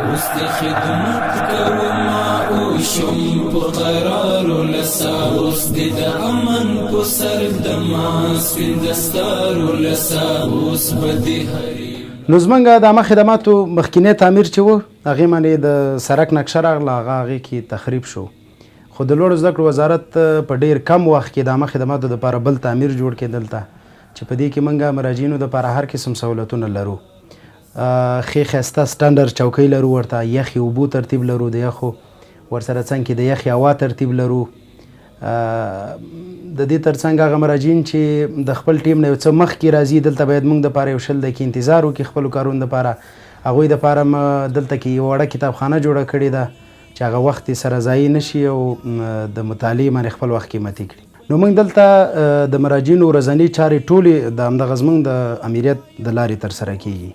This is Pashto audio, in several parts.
اوس د خدمت کوما او شم په قرار لسا اوس د امن په سر د ماس دستار لسا اوس بدی هری نو زمونږ د عامه خدماتو مخکینی تعمیر چې و هغې باندې د سړک نقشه راغله هغې کې تخریب شو خو د لوړو زده کړو وزارت په ډېر کم وخت کې د عامه خدماتو دپاره بل تعمیر جوړ کړي دلته چې په دې کې موږ مراجعینو دپاره هر قسم سهولتونه لرو ښې ښایسته سټنډرډ چوکۍ لرو ورته یخې اوبو ترتیب لرو د یخو ورسره څنګ کې د یخې هوا ترتیب لرو د دې ترڅنګ هغه مراجعین چې د خپل ټیم نه یو څه مخکې راځي دلته باید موږ دپاره یو شل دقیقې انتظار وکړي خپلو کارونو دپاره هغوی دپاره دلته کې یوه وړه کتابخانه جوړه کړې ده چې هغه وخت یې سره ضایع نه شي او د مطالعې باندې خپل وخت قیمتي کړي نو موږ دلته د مراجعینو ورځنۍ چارې ټولې د همدغه زموږ د امریت د لارې ترسره کیږي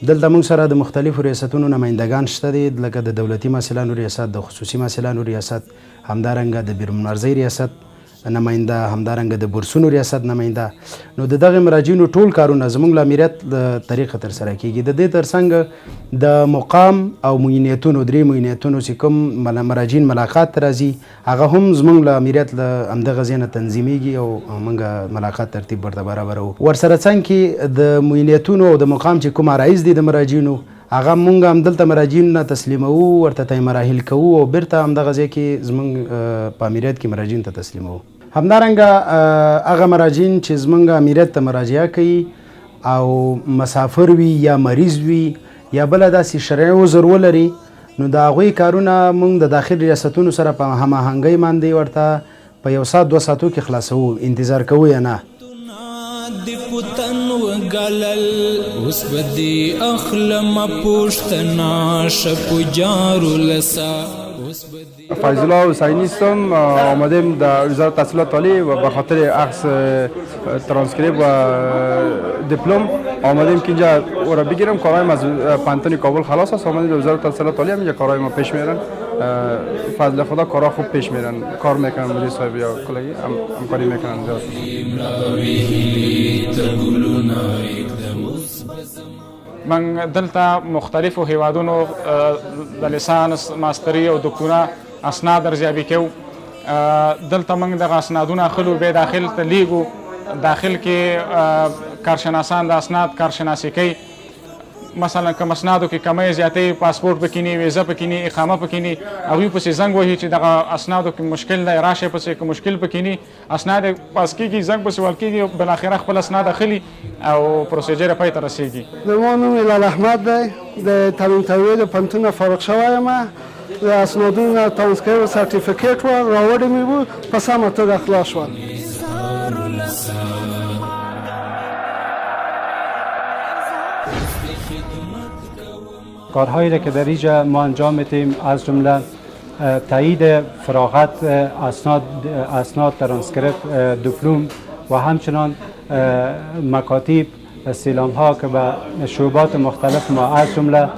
دلته موږ سره د مختلفو ریاستونو نمایندګان شته دي لکه د دولتي محصلانو ریاست د خصوصي محصلانو ریاست همدارنګه د بیرونمرزۍ ریاست نماینده همدارنګه د بورسونو ریاست نماینده نو د دغه مراجعینو ټول کارونه زموږ له امریت له طریقه ترسره کیږي د دې ترڅنګ د مقام او معینیتونو درې معینیتونو چې کوم مراجعین ملاقات ته راځي هغه هم زموږ له امریت له همدغه ځای نه تنظیمیږي او موږ ملاقات ترتیب ورته برابروو ورسره څنګ کې د معینیتونو او د مقام چې کوم عرایض دي د مراجعینو هغه مونږ هم دلته مراجعینو نه تسلیموو ورته طی مراحل کوو او بیرته همدغه ځای کې زموږ په امریت کې مراجعینو ته تسلیموو همدارنګه هغه مراجعین چې زموږ امریت ته مراجعه کوي او مسافر وي یا مریض وي یا بله داسې شرعي عذر ولري نو د هغوی کارونه مونږ د داخل ریاستونو سره په هماهنګۍ باندې ورته په 1 ساعت 2 ساعتو کې خلاصوو انتظار کوو یا نه دی پتن وگلل اوس بدی اخلم پوشتنا شپو جارو لسا فیض الله حسینی هستم آمدیم در وزارت تحصیلات عالی و به خاطر اخذ ترانسکریپت و دیپلم آمدیم که اینجا او را بگیرم کارهایم از پانتون کابل خلاص است آمدیم به وزارت تحصیلات عالی هم اینجا کارهای ما پیش میرن فضل خدا کارها خوب پیش میرن کار میکنن مدیر صاحب یا کلی همکاری میکنن زیاد من دلته مختلفو هیوادونو د لیسانس ماستری او دکتورا اسناد ارزیابي کوو دلته موږ دغه اسنادونه اخلو بیا داخل ته لیږو داخل کې کارشناسان د اسناد کارشناسي کوي مثلا کوم اسنادو کې کمی زیاتې پاسپورټ پکې نه ویزه پکې نه اقامه پکې نه هغوی پسې زنګ وهي چې دغه اسنادو کې مشکل دی راشئ پسې که مشکل پکې نه اسناد پاس کېږي زنګ پسې ول کېږي بالاخره خپل اسناد اخلي او پروسیجر پای ته رسېږي زما نوم هلال احمد دی د تعلیم تربیې د پوهنتون فارغ شوی یم د اسنادونو ترانسکریپټ و سرټیفیکیټ و راوړی مې و په سمه توګه خلاص شول کارهایی را که در اینجا ما انجام میدیم از جمله تایید فراغت اسناد ترانسکریپت دیپلم و همچنان مکاتیب استعلام ها که به شعبات مختلف ما از جمله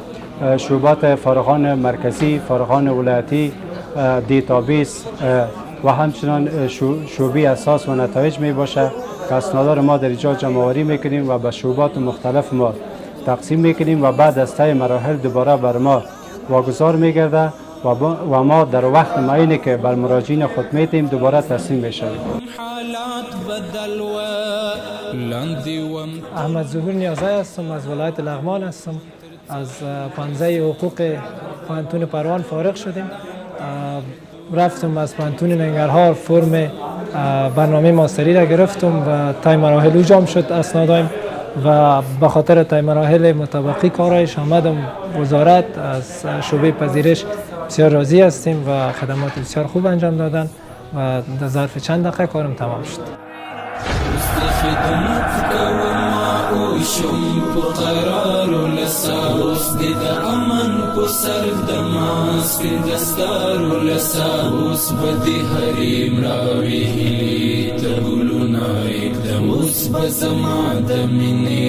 شعبات فارغان مرکزی، فارغان ولایتی، دیتابیس و همچنان شعبه اساس و نتایج می باشه که اسناد ما در اینجا جمع آوری میکنیم و به شعبات مختلف ما تقسیم میکنیم و بعد از طی مراحل دوباره بر ما واگذار میگرده و ما در وقت معینی که بر مراجعین خود میدیم دوباره تسلیم میشویم. احمد ظهور نیازی هستم از ولایت لغمان هستم از پانزه حقوق پوهنتون پروان فارغ شدیم رفتم از پوهنتون ننگرهار فرم برنامه ماستری را گرفتم و طی مراحل جمع شد اسنادایم و به خاطر طی مراحل مطابقی کارایش آمدم وزارت از شعبه پذیرش بسیار راضی هستیم و خدمات بسیار خوب انجام دادن و در ظرف چند دقیقه کارم تمام شد. تقولون اقدم اوس بزما د مینې